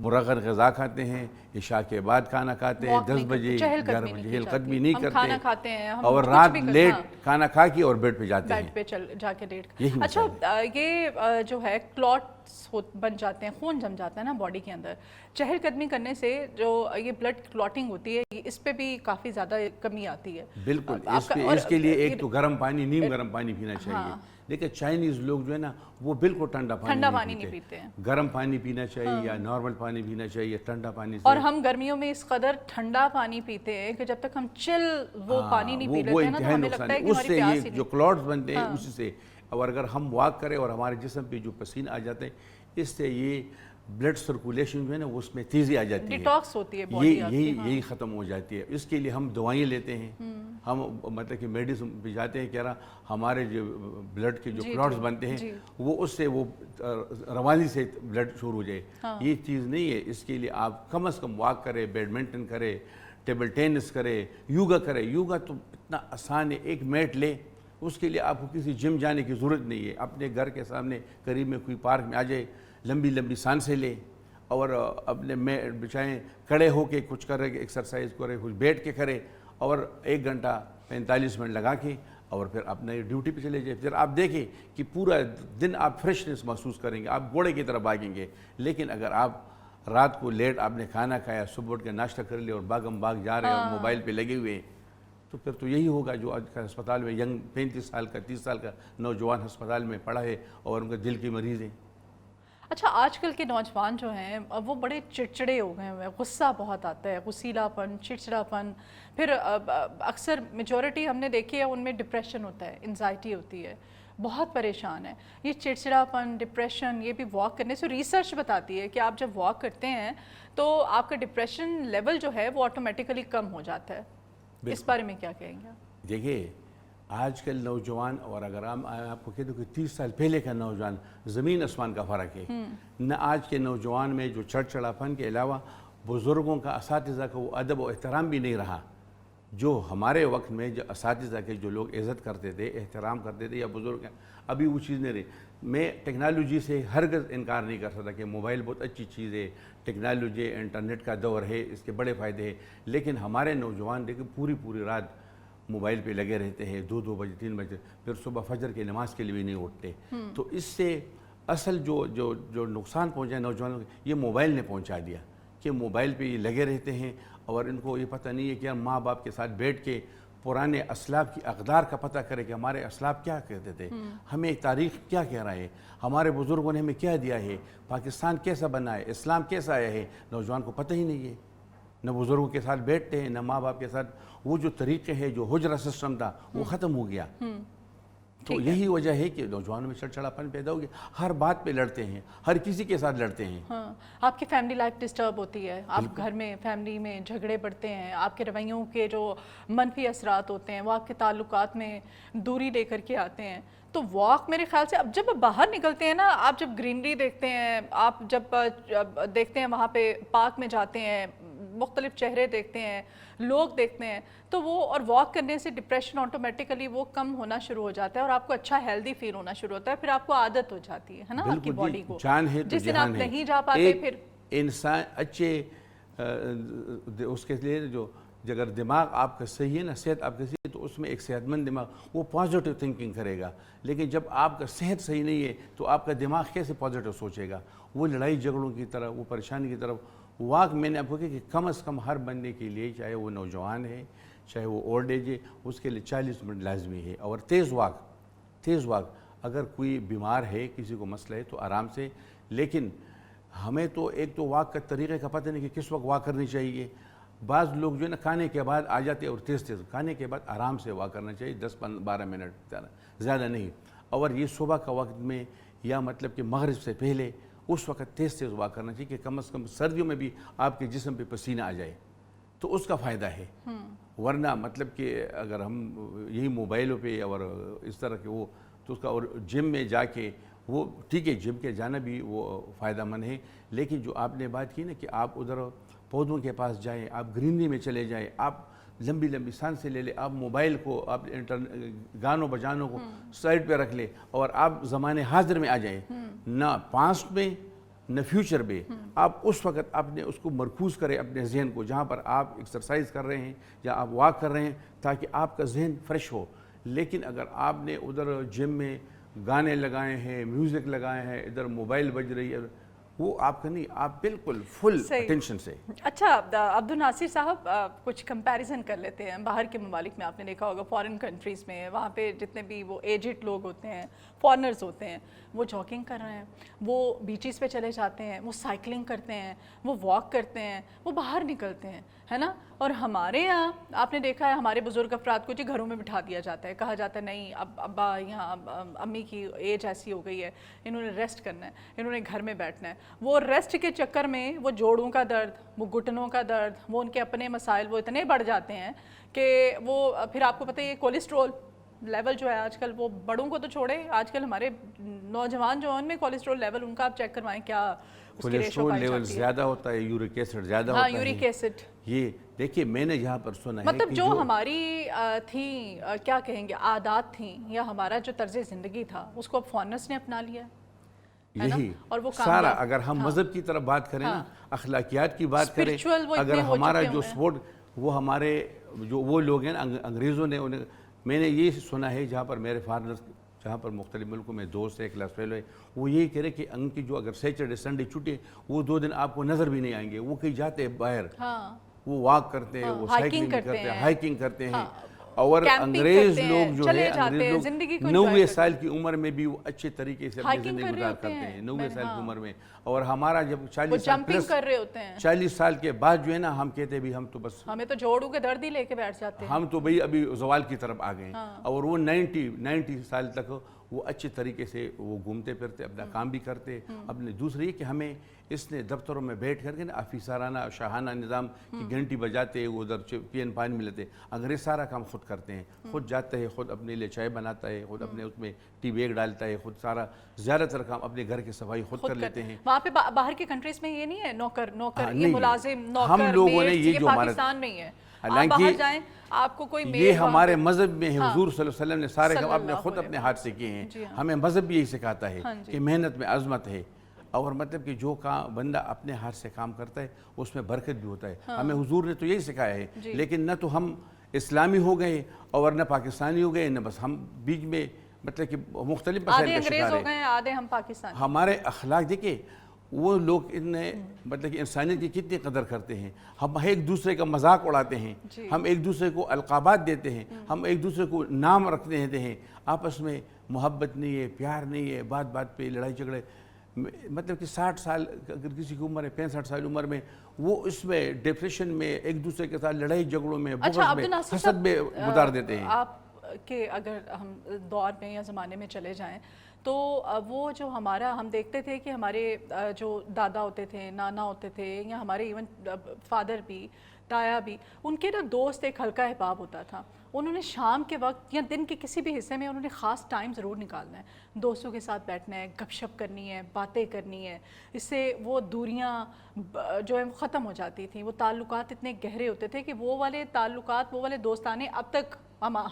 مرغن غذا کھاتے ہیں، عشاء کے بعد کھانا کھاتے ہیں، 10 بجے 11 بجے چہل قدمی نہیں کرتے، کھانا کھاتے ہیں اور رات لیٹ کھانا کھا کے اور بیڈ پہ جاتے ہیں، بیڈ پہ جا کے لیٹ۔ اچھا یہ جو ہے کلاٹس بن جاتے ہیں، خون جم جاتا ہے نا باڈی کے اندر، چہل قدمی کرنے سے جو یہ بلڈ کلاٹنگ ہوتی ہے اس پہ بھی کافی زیادہ کمی آتی ہے۔ بالکل، اس کے لیے ایک تو گرم پانی، نیم گرم پانی پینا چاہیے، لیکن چائنیز لوگ جو ہے نا وہ بالکل ٹھنڈا پانی نہیں پیتے ہیں، گرم پانی پینا چاہیے یا نارمل پانی پینا چاہیے ٹھنڈا پانی سے۔ اور ہم گرمیوں میں اس قدر ٹھنڈا پانی پیتے ہیں کہ جب تک ہم چل وہ پانی نہیں پی لیتے ہیں نا تو ہمیں لگتا ہے کہ ہماری پیاس ہی نہیں۔ جو کلاٹس بنتے ہیں اسی سے، اور اگر ہم واک کریں اور ہمارے جسم پہ جو پسینہ آ جاتے ہیں اس سے یہ بلڈ سرکولیشن جو ہے نا اس میں تیزی آ جاتی ہے، ڈیٹاکس ہوتی ہے باڈی، یہی ختم ہو جاتی ہے۔ اس کے لیے ہم دوائیں لیتے ہیں، ہم مطلب کہ میڈیسن پہ جاتے ہیں کہ ہمارے جو بلڈ کے جو کلاٹس بنتے ہیں وہ اس سے وہ روانی سے بلڈ شروع ہو جائے، یہ چیز نہیں ہے۔ اس کے لیے آپ کم از کم واک کریں، بیڈمنٹن کریں، ٹیبل ٹینس کریں، یوگا کریں۔ یوگا تو اتنا آسان ہے، ایک میٹ لے، اس کے لیے آپ کو کسی جم جانے کی ضرورت نہیں ہے، اپنے گھر کے سامنے قریب میں کوئی پارک میں آ جائے، لمبی لمبی سانسیں لے اور اپنے میٹ بچھائیں، کھڑے ہو کے کچھ کرے، ایکسرسائز کرے، کچھ بیٹھ کے کرے اور 1 گھنٹہ 45 منٹ لگا کے اور پھر اپنے ڈیوٹی پہ چلے جائیں۔ پھر آپ دیکھیں کہ پورا دن آپ فریشنس محسوس کریں گے، آپ گھوڑے کی طرح بھاگیں گے۔ لیکن اگر آپ رات کو لیٹ آپ نے کھانا کھایا، صبح اٹھ کے ناشتہ کر لیا اور بھاگم بھاگ جا رہے ہیں اور موبائل پہ لگے ہوئے ہیں، تو پھر تو یہی ہوگا جو آج کا ہسپتال میں 35 سال کا 30 سال کا نوجوان ہسپتال میں پڑا ہے اور ان کا دل کے مریض ہیں۔ اچھا آج کل کے نوجوان جو ہیں وہ بڑے چڑچڑے ہو گئے ہوئے ہیں، غصہ بہت آتا ہے، غصیلا پن، چڑچڑا پن، پھر اکثر میجورٹی ہم نے دیکھی ہے ان میں ڈپریشن ہوتا ہے، انزائٹی ہوتی ہے، بہت پریشان ہے۔ یہ چڑچڑا پن، ڈپریشن یہ بھی واک کرنے سے ریسرچ بتاتی ہے کہ آپ جب واک کرتے ہیں تو آپ کا ڈپریشن لیول جو ہے وہ آٹومیٹیکلی کم ہو جاتا ہے۔ اس بارے میں کیا کہیں گے؟ دیکھیے آج کل نوجوان، اور اگر آپ کو کہہ دوں کہ 30 سال پہلے کا نوجوان، زمین آسمان کا فرق ہے۔ نہ آج کے نوجوان میں جو چڑچڑاپن کے علاوہ بزرگوں کا، اساتذہ کا وہ ادب و احترام بھی نہیں رہا جو ہمارے وقت میں جو اساتذہ کے جو لوگ عزت کرتے تھے، احترام کرتے تھے یا بزرگ ہیں، ابھی وہ چیز نہیں رہی۔ میں ٹیکنالوجی سے ہرگز انکار نہیں کر سکتا کہ موبائل بہت اچھی چیز ہے، ٹیکنالوجی انٹرنیٹ کا دور ہے، اس کے بڑے فائدے ہیں، لیکن ہمارے نوجوان دیکھیں پوری رات موبائل پہ لگے رہتے ہیں، 2 بجے 3 بجے، پھر صبح فجر کی نماز کے لیے بھی نہیں اٹھتے۔ تو اس سے اصل جو نقصان پہنچا ہے نوجوانوں کو، یہ موبائل نے پہنچا دیا کہ موبائل پہ یہ لگے رہتے ہیں اور ان کو یہ پتہ نہیں ہے کہ ماں باپ کے ساتھ بیٹھ کے پرانے اسلاف کی اقدار کا پتہ کرے کہ ہمارے اسلاف کیا کہتے تھے، ہمیں تاریخ کیا کہہ رہا ہے، ہمارے بزرگوں نے ہمیں کیا دیا ہے، پاکستان کیسا بنا ہے، اسلام کیسا آیا ہے، نوجوان کو پتہ ہی نہیں ہے۔ نہ بزرگوں کے ساتھ بیٹھتے ہیں، نہ ماں باپ کے ساتھ، وہ جو طریقے ہیں، جو حجرہ سسٹم تھا وہ ختم ہو گیا۔ تو یہی وجہ ہے کہ نوجوانوں میں چڑچڑاپن پیدا ہو گیا، ہر بات پہ لڑتے ہیں، ہر کسی کے ساتھ لڑتے ہیں۔ آپ کی فیملی لائف ڈسٹرب ہوتی ہے، آپ گھر میں فیملی میں جھگڑے بڑھتے ہیں، آپ کے رویوں کے جو منفی اثرات ہوتے ہیں وہ آپ کے تعلقات میں دوری لے کر کے آتے ہیں۔ تو واک میرے خیال سے اب جب باہر نکلتے ہیں نا، آپ جب گرینری دیکھتے ہیں، آپ جب دیکھتے ہیں وہاں پہ پارک میں جاتے ہیں، مختلف چہرے دیکھتے ہیں، لوگ دیکھتے ہیں، تو وہ اور واک کرنے سے ڈپریشن آٹومیٹیکلی وہ کم ہونا شروع ہو جاتا ہے اور آپ کو اچھا ہیلدی فیل ہونا شروع ہوتا ہے، پھر آپ کو عادت ہو جاتی ہے نا آپ کی باڈی کو۔ جان ہے تو جس دن آپ جہان ہے۔ نہیں جا پاتے پھر انسان اچھے اس کے لیے جو اگر دماغ آپ کا صحیح ہے نا، صحت آپ کا صحیح ہے، تو اس میں ایک صحت مند دماغ وہ پازیٹیو تھنکنگ کرے گا۔ لیکن جب آپ کا صحت صحیح نہیں ہے تو آپ کا دماغ کیسے پازیٹیو سوچے گا؟ وہ لڑائی جھگڑوں کی طرف، وہ پریشانی کی طرف۔ واک میں نے آپ کو کہا کہ کم از کم ہر بندے کے لیے، چاہے وہ نوجوان ہے چاہے وہ اولڈ ایج ہے، اس کے لیے 40 منٹ لازمی ہے۔ اور تیز واک اگر کوئی بیمار ہے، کسی کو مسئلہ ہے تو آرام سے، لیکن ہمیں تو ایک تو واک کا طریقے کا پتہ نہیں کہ کس وقت واک کرنی چاہیے۔ بعض لوگ جو ہے نا کھانے کے بعد آ جاتے ہیں اور تیز کھانے کے بعد آرام سے واک کرنا چاہیے، 10-12 منٹ زیادہ نہیں۔ اور یہ صبح کا وقت میں یا مطلب کہ مغرب سے پہلے اس وقت تیز واک کرنا چاہیے کہ کم از کم سردیوں میں بھی آپ کے جسم پہ پسینہ آ جائے، تو اس کا فائدہ ہے۔ ورنہ مطلب کہ اگر ہم یہی موبائلوں پہ اور اس طرح کے وہ تو اس کا، اور جم میں جا کے وہ ٹھیک ہے، جم کے جانا بھی وہ فائدہ مند ہے، لیکن جو آپ نے بات کی نا کہ آپ ادھر پودوں کے پاس جائیں، آپ گرینری میں چلے جائیں، آپ لمبی سانسیں لے لیں، آپ موبائل کو، آپ گانوں بجانوں کو سائڈ پہ رکھ لیں اور آپ زمانے حاضر میں آ جائیں، نہ پاسٹ میں نہ فیوچر میں. آپ اس وقت اپنے اس کو مرکوز کریں اپنے ذہن کو, جہاں پر آپ ایکسرسائز کر رہے ہیں یا آپ واک کر رہے ہیں, تاکہ آپ کا ذہن فریش ہو. لیکن اگر آپ نے ادھر جم میں گانے لگائے ہیں, میوزک لگائے ہیں, ادھر موبائل بج رہی ہے, وہ آپ کا نہیں, آپ بالکل فل اٹینشن سے. اچھا عبد الناصر صاحب, کچھ کمپیریزن کر لیتے ہیں. باہر کے ممالک میں آپ نے دیکھا ہوگا, فارن کنٹریز میں, وہاں پہ جتنے بھی وہ ایجڈ لوگ ہوتے ہیں, فارنرز ہوتے ہیں, وہ جاگنگ کر رہے ہیں, وہ بیچز پہ چلے جاتے ہیں, وہ سائیکلنگ کرتے ہیں, وہ واک کرتے ہیں, وہ باہر نکلتے ہیں, ہے نا. اور ہمارے یہاں آپ نے دیکھا ہے, ہمارے بزرگ افراد کو جی گھروں میں بٹھا دیا جاتا ہے, کہا جاتا ہے نہیں اب ابا یہاں امی کی ایج ایسی ہو گئی ہے, انہوں نے ریسٹ کرنا ہے, انہوں نے گھر میں بیٹھنا ہے. وہ ریسٹ کے چکر میں وہ جوڑوں کا درد, وہ گھٹنوں کا درد, وہ ان کے اپنے مسائل وہ اتنے بڑھ جاتے ہیں کہ وہ پھر آپ کو پتہ ہے یہ کولیسٹرول لیول جو ہے آج کل, وہ بڑوں کو تو چھوڑے, آج کل ہمارے نوجوان جو ان میں کولیسٹرول لیول ان کا آپ چیک کروائیں کیا کولیسٹرول لیول زیادہ ہوتا ہے, یورک ایسڈ زیادہ ہوتا ہے. ہاں یورک ایسڈ. یہ دیکھیے میں نے یہاں پر سنا ہے مطلب جو ہماری تھیں کیا کہیں گے عادات تھیں, یا ہمارا جو طرز زندگی تھا, اس کو اب فارنرز نے اپنا لیا ہے. یہی سارا. اگر ہم مذہب کی طرف بات کریں نا, اخلاقیات کی بات کریں, اگر ہمارا جو سپورٹ, وہ ہمارے جو وہ لوگ ہیں انگریزوں نے انہیں, میں نے یہ سنا ہے جہاں پر میرے فارنرز, جہاں پر مختلف ملکوں میں دوست ہے, کلاس فیلو ہے, وہ یہی کہہ رہے کہ ان کی جو اگر سیٹرڈے سنڈے چھٹی, وہ 2 دن آپ کو نظر بھی نہیں آئیں گے. وہ کہیں جاتے ہیں باہر, وہ واک کرتے ہیں, وہ سائیکلنگ کرتے ہیں, ہائیکنگ کرتے ہیں. اور انگریز لوگ جو ہے, انگریز لوگ 90 سال کی عمر میں بھی وہ اچھے طریقے سے اپنی زندگی گزار کرتے ہیں, 90 سال کی عمر میں. اور ہمارا جب 40 سال کے بعد جو ہے نا, ہم کہتے ہیں بھی ہم تو بس, ہمیں تو جوڑوں کے درد ہی لے کے بیٹھ جاتے ہیں, ہم تو بھئی ابھی زوال کی طرف آ گئے ہیں. اور وہ 90 سال تک وہ اچھے طریقے سے وہ گھومتے پھرتے, اپنا کام بھی کرتے. اپنے دوسری کہ ہمیں اس نے دفتروں میں بیٹھ کر کے نا آفیسرانہ شاہانہ نظام کی گھنٹی بجاتے, وہ ادھر پین پانی میں لیتے. انگریز سارا کام خود کرتے ہیں, خود جاتے ہیں, خود اپنے لیے چائے بناتا ہے, خود اپنے اس میں ٹی بیگ ڈالتا ہے, خود سارا زیادہ تر کام اپنے گھر کی صفائی خود کر لیتے ہیں. وہاں پہ باہر کی کنٹریز میں یہ نہیں ہے نوکر یہ ملازم نوکر, ہم لوگوں نے یہ جو پاکستان میں ہی ہے. حالانکہ آپ کو کوئی یہ ہمارے مذہب میں ہے, حضور صلی اللہ علیہ وسلم نے سارے کام اپنے خود اپنے ہاتھ سے کیے ہیں. ہمیں مذہب بھی یہی سکھاتا ہے کہ محنت میں عظمت ہے, اور مطلب کہ جو کام بندہ اپنے ہاتھ سے کام کرتا ہے اس میں برکت بھی ہوتا ہے. ہمیں حضور نے تو یہی سکھایا ہے. لیکن نہ تو ہم اسلامی ہو گئے اور نہ پاکستانی ہو گئے, نہ بس ہم بیچ میں مطلب کہ مختلف مسائل کا شکار ہیں. آدھے ہم پاکستانی. ہمارے اخلاق دیکھیں, وہ لوگ مطلب کہ انسانیت کی کتنی قدر کرتے ہیں. ہم ایک دوسرے کا مذاق اڑاتے ہیں, ہم ایک دوسرے کو القابات دیتے ہیں, ہم ایک دوسرے کو نام رکھتے ہیں. آپس میں محبت نہیں ہے, پیار نہیں ہے, بات بات پہ لڑائی جھگڑے. مطلب کہ 60 سال اگر کسی کی عمر ہے, 65 سال عمر میں, وہ اس میں ڈپریشن میں ایک دوسرے کے ساتھ لڑائی جھگڑوں میں, بغض میں, حسد میں گزار دیتے ہیں. آپ کہ اگر ہم دور میں یا زمانے میں چلے جائیں تو وہ جو ہمارا ہم دیکھتے تھے کہ ہمارے جو دادا ہوتے تھے, نانا ہوتے تھے, یا ہمارے ایون فادر بھی, تایا بھی, ان کے نا دوست ایک حلقہ احباب ہوتا تھا. انہوں نے شام کے وقت یا دن کے کسی بھی حصے میں انہوں نے خاص ٹائم ضرور نکالنا ہے, دوستوں کے ساتھ بیٹھنا ہے, گپ شپ کرنی ہے, باتیں کرنی ہے. اس سے وہ دوریاں جو ہیں ختم ہو جاتی تھیں. وہ تعلقات اتنے گہرے ہوتے تھے کہ وہ والے تعلقات, وہ والے دوستانے اب تک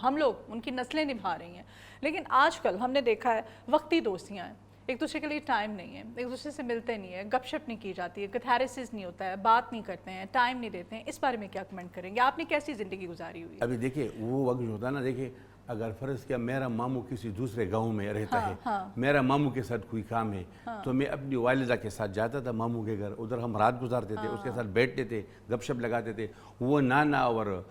ہم لوگ ان کی نسلیں نبھا رہی ہیں. لیکن آج کل ہم نے دیکھا ہے وقتی دوستیاں ہیں, ایک دوسرے کے لیے ٹائم نہیں ہے, ایک دوسرے سے ملتے نہیں ہیں, گپ شپ نہیں کی جاتی ہے, کیتھیریسس نہیں ہوتا ہے, بات نہیں کرتے ہیں, ٹائم نہیں دیتے ہیں. اس بارے میں کیا کمنٹ کریں گے؟ آپ نے کیسی زندگی گزاری ہوئی ہے؟ ابھی دیکھیں وہ وقت جو ہوتا ہے نا, دیکھیں اگر فرض کیا میرا ماموں کسی دوسرے گاؤں میں رہتا ہے, میرا ماموں کے ساتھ کوئی کام ہے, تو میں اپنی والدہ کے ساتھ جاتا تھا ماموں کے گھر, ادھر ہم رات گزارتے تھے, اس کے ساتھ بیٹھتے تھے, گپ شپ لگاتے تھے. وہ نانا اور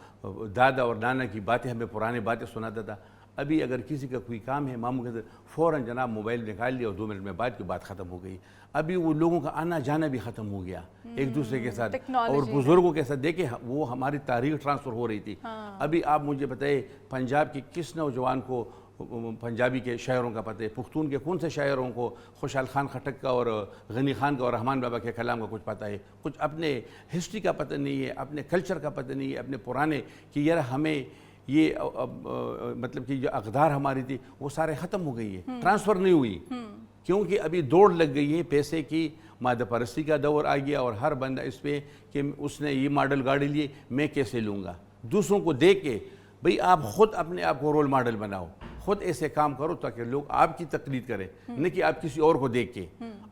دادا اور نانا کی باتیں, ہمیں پرانی باتیں سناتا تھا. ابھی اگر کسی کا کوئی کام ہے ماموں کے ساتھ, فوراً جناب موبائل نکال لیا اور 2 منٹ میں بعد کی بات ختم ہو گئی. ابھی وہ لوگوں کا آنا جانا بھی ختم ہو گیا ایک دوسرے کے ساتھ. اور بزرگوں کے ساتھ دیکھیں, وہ ہماری تاریخ ٹرانسفر ہو رہی تھی. ابھی آپ مجھے بتائیں پنجاب کے کس نوجوان کو پنجابی کے شاعروں کا پتہ ہے, پختون کے کون سے شاعروں کو خوشحال خان خٹک کا اور غنی خان کا اور رحمان بابا کے کلام کا کچھ پتہ ہے؟ کچھ اپنے ہسٹری کا پتہ نہیں ہے, اپنے کلچر کا پتہ نہیں ہے, اپنے پرانے کہ یار ہمیں یہ مطلب کہ جو اقدار ہماری تھی وہ سارے ختم ہو گئی ہے, ٹرانسفر نہیں ہوئی. کیونکہ ابھی دوڑ لگ گئی ہے پیسے کی, مادہ پرستی کا دور آ گیا, اور ہر بندہ اس پہ کہ اس نے یہ ماڈل گاڑی لیے میں کیسے لوں گا. دوسروں کو دیکھ کے بھئی آپ خود اپنے آپ کو رول ماڈل بناؤ, خود ایسے کام کرو تاکہ لوگ آپ کی تقلید کریں، نہ کہ آپ کسی اور کو دیکھ کے.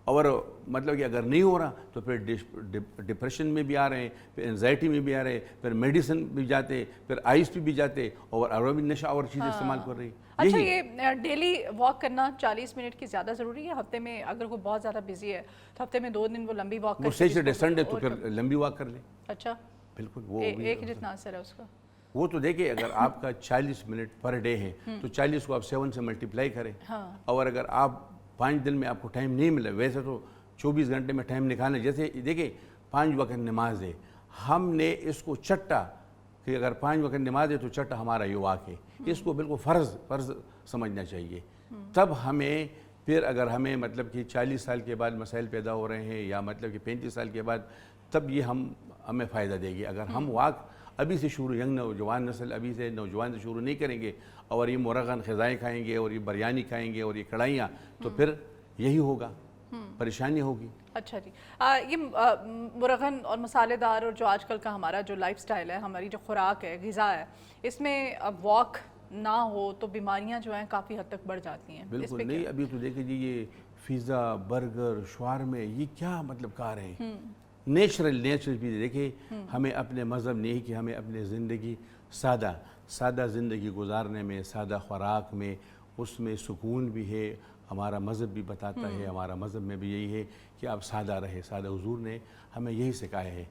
اور مطلب کہ اگر نہیں ہو رہا تو پھر ڈپریشن میں بھی آ رہے ہیں، پھر انزائٹی میں بھی آ رہے ہیں، پھر میڈیسن بھی جاتے، پھر آئس پہ بھی جاتے، اور بھی نشہ اور چیزیں استعمال کر رہی. اچھا، یہ ڈیلی واک کرنا 40 منٹ کی زیادہ ضروری ہے ہفتے میں؟ اگر کوئی بہت زیادہ بزی ہے تو ہفتے میں 2 دن وہ لمبی واک وہ سیٹرڈے سنڈے تو پھر لمبی واک کر لیں. اچھا، بالکل. وہ ایک جتنا اثر ہے اس کا. وہ تو دیکھیں اگر آپ کا 40 منٹ پر ڈے ہے تو 40 کو آپ 7 سے ملٹیپلائی کریں. اور اگر آپ 5 دن میں آپ کو ٹائم نہیں ملا، ویسے تو 24 گھنٹے میں ٹائم نکالنا، جیسے دیکھیں 5 وقت نماز ہے، ہم نے اس کو چٹا کہ اگر 5 وقت نماز ہے تو چٹا ہمارا یہ واک ہے، اس کو بالکل فرض سمجھنا چاہیے. تب ہمیں پھر اگر ہمیں مطلب کہ 40 سال کے بعد مسائل پیدا ہو رہے ہیں یا مطلب کہ 35 سال کے بعد، تب یہ ہمیں فائدہ دے گی. اگر ہم واک ابھی سے شروع، ینگ نوجوان نسل ابھی سے نوجوان سے شروع نہیں کریں گے اور یہ مرغن غذائیں کھائیں گے اور یہ بریانی کھائیں گے اور یہ کڑھائیاں، تو پھر یہی ہوگا، پریشانی ہوگی. اچھا جی، یہ مرغن اور مسالے دار اور جو آج کل کا ہمارا جو لائف سٹائل ہے، ہماری جو خوراک ہے، غذا ہے، اس میں واک نہ ہو تو بیماریاں جو ہیں کافی حد تک بڑھ جاتی ہیں. بالکل نہیں. ابھی تو دیکھیں جی یہ پیزا، برگر، شوارمے، یہ کیا مطلب کار ہیں؟ نیچرل چیزیں. دیکھیں ہمیں اپنے مذہب نہیں کہ ہمیں اپنے زندگی سادہ زندگی گزارنے میں، سادہ خوراک میں، اس میں سکون بھی ہے. ہمارا مذہب بھی بتاتا ہے، ہمارا مذہب میں بھی یہی ہے کہ آپ سادہ رہے. سادہ حضور نے ہمیں یہی سکھایا ہے.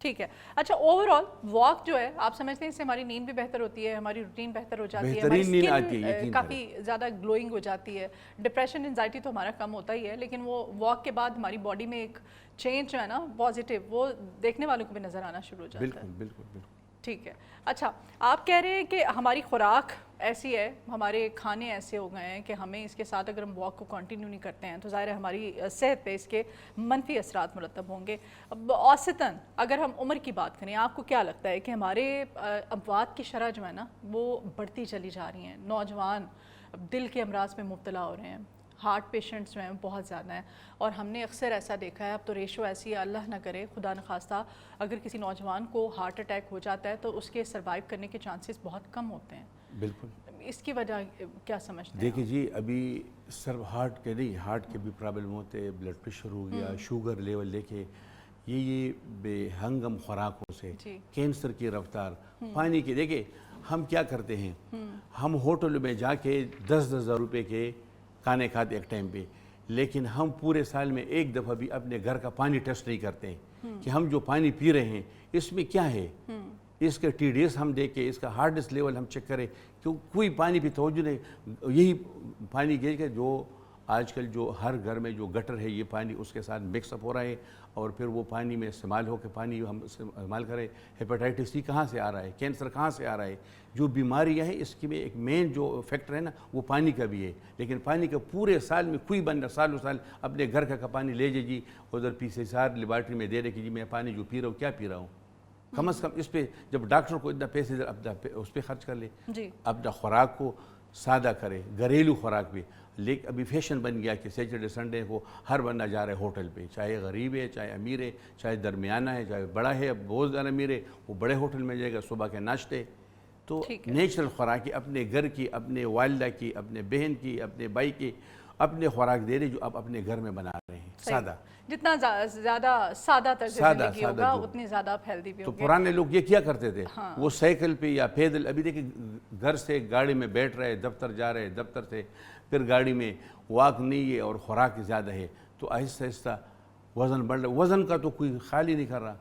ٹھیک ہے. اچھا، اوور آل واک جو ہے آپ سمجھتے ہیں اس سے ہماری نیند بھی بہتر ہوتی ہے، ہماری روٹین بہتر ہو جاتی ہے، ہماری نیند آتی ہے، اسکن کافی زیادہ گلوئنگ ہو جاتی ہے، ڈپریشن انزائٹی تو ہمارا کم ہوتا ہی ہے، لیکن وہ واک کے بعد ہماری باڈی میں ایک چینج جو ہے نا پازیٹیو، وہ دیکھنے والوں کو بھی نظر آنا شروع ہو جاتا ہے. بالکل بالکل بالکل. ٹھیک ہے. اچھا، آپ کہہ رہے ہیں کہ ہماری خوراک ایسی ہے، ہمارے کھانے ایسے ہو گئے ہیں کہ ہمیں اس کے ساتھ اگر ہم واک کو کنٹینیو نہیں کرتے ہیں تو ظاہر ہے ہماری صحت پہ اس کے منفی اثرات مرتب ہوں گے. اوسطاً اگر ہم عمر کی بات کریں، آپ کو کیا لگتا ہے کہ ہمارے اموات کی شرح جو ہے نا وہ بڑھتی چلی جا رہی ہیں؟ نوجوان دل کے امراض میں مبتلا ہو رہے ہیں، ہارٹ پیشنٹس جو ہیں بہت زیادہ ہیں، اور ہم نے اکثر ایسا دیکھا ہے، اب تو ریشو ایسی ہے، اللہ نہ کرے خدا نخواستہ اگر کسی نوجوان کو ہارٹ اٹیک ہو جاتا ہے تو اس کے سروائیو کرنے کے چانسز بہت کم ہوتے ہیں. بالکل. اس کی وجہ کیا سمجھتے ہیں؟ دیکھیں جی ابھی صرف ہارٹ کے نہیں، ہارٹ کے بھی پرابلم ہوتے ہیں، بلڈ پریشر ہو گیا، شوگر لیول دیکھے، یہ بے ہنگم خوراکوں سے، کینسر کی رفتار، پانی کی. دیکھیں ہم کیا کرتے ہیں، ہم ہوٹل میں جا کے 10,000 روپے کے کھانے کھاتے ایک ٹائم پہ، لیکن ہم پورے سال میں ایک دفعہ بھی اپنے گھر کا پانی ٹیسٹ نہیں کرتے ہیں کہ ہم جو پانی پی رہے ہیں اس میں کیا ہے. اس کا ٹی ڈی ایس ہم دیکھیں، اس کا ہارڈنس لیول ہم چیک کریں، کیوں کوئی پانی پہ توجہ نہیں. یہی پانی کے جو آج کل جو ہر گھر میں جو گٹر ہے، یہ پانی اس کے ساتھ مکس اپ ہو رہا ہے اور پھر وہ پانی میں استعمال ہو کے پانی ہم استعمال کریں. ہیپاٹائٹس سی کہاں سے آ رہا ہے، کینسر کہاں سے آ رہا ہے، جو بیماریاں ہیں اس کی میں ایک مین جو فیکٹر ہے نا وہ پانی کا بھی ہے. لیکن پانی کا پورے سال میں کوئی بندہ سالوں سال اپنے گھر کا پانی لے جائے جی ادھر PCR لیبارٹری میں دے رہے کہ جی میں پانی جو پی رہا ہوں کیا پی رہا ہوں. کم از کم اس پہ جب ڈاکٹر کو اتنا پیسے اس پہ خرچ کر لے، اپنا خوراک کو سادہ کرے، گھریلو خوراک بھی. لیکن ابھی فیشن بن گیا کہ سیٹرڈے سنڈے کو ہر بندہ جا رہا ہے ہوٹل پہ، چاہے غریب ہے، چاہے امیر ہے، چاہے درمیانہ ہے، چاہے بڑا ہے. اب بہت زیادہ امیر ہے وہ بڑے ہوٹل میں جائے گا صبح کے ناشتے. تو نیچرل خوراک اپنے گھر کی، اپنے والدہ کی، اپنے بہن کی، اپنے بھائی کی اپنے خوراک دے رہے جو آپ اپنے گھر میں بنا رہے ہیں. سادہ، جتنا زیادہ سادہ طرز زندگی ہوگا اتنی زیادہ آپ ہیلدی بھی تو ہوں گے. پرانے لوگ یہ کیا کرتے تھے، وہ سائیکل پہ یا پیدل، ابھی دیکھیں گھر سے گاڑی میں بیٹھ رہے، دفتر جا رہے، دفتر سے پھر گاڑی میں، واک نہیں ہے اور خوراک زیادہ ہے تو آہستہ آہستہ وزن بڑھ رہا. وزن کا تو کوئی خیال ہی نہیں کر رہا.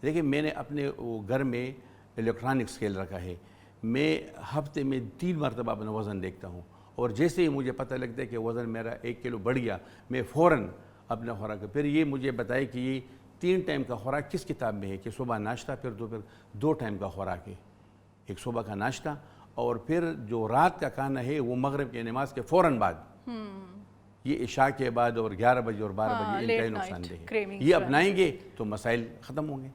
دیکھیں میں نے اپنے گھر میں الیکٹرانک اسکیل رکھا ہے، میں ہفتے میں 3 مرتبہ اپنا وزن دیکھتا ہوں اور جیسے ہی مجھے پتہ لگتا ہے کہ وزن میرا 1 کلو بڑھ گیا میں فوراً اپنا خوراک. پھر یہ مجھے بتائے کہ یہ 3 ٹائم کا خوراک کس کتاب میں ہے کہ صبح ناشتہ، پھر دوپہر 2 ٹائم کا خوراک ہے. ایک صبح کا ناشتہ اور پھر جو رات کا کھانا ہے وہ مغرب کی نماز کے فوراً بعد. یہ عشاء کے بعد اور 11 بجے اور 12 بجے ان کا ہی نقصان دہ ہے. یہ اپنائیں گے تو مسائل ختم ہوں گے.